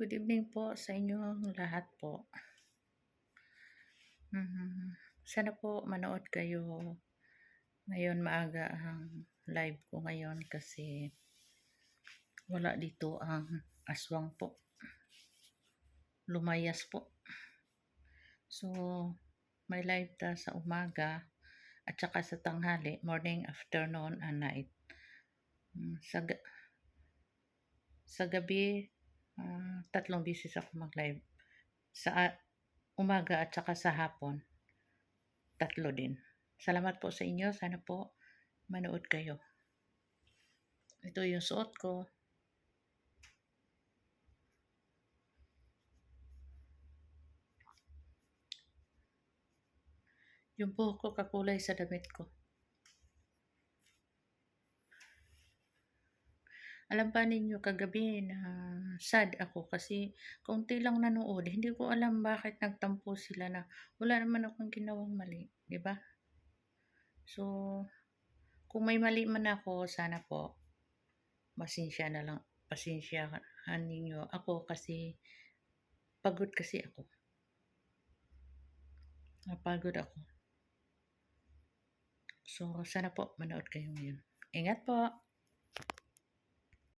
Good evening po sa inyong lahat po. Sana po manood kayo ngayon maaga ang live ko ngayon kasi wala dito ang aswang po. Lumayas po. So, may live ta sa umaga at saka sa tanghali, morning, afternoon, and night. Sa gabi, 3 beses ako mag-live. Sa umaga at saka sa hapon, 3 din. Salamat po sa inyo. Sana po manood kayo. Ito yung suot ko. Yung buhok ko kakulay sa damit ko. Alam ba ninyo kagabi na sad ako kasi kaunti lang nanood. Hindi ko alam bakit nagtampo sila na wala naman akong ginawang mali. 'Di ba? So, kung may mali man ako, sana po pasensyahan ninyo ako kasi pagod kasi ako. Napagod ako. So, sana po manood kayo ngayon. Ingat po!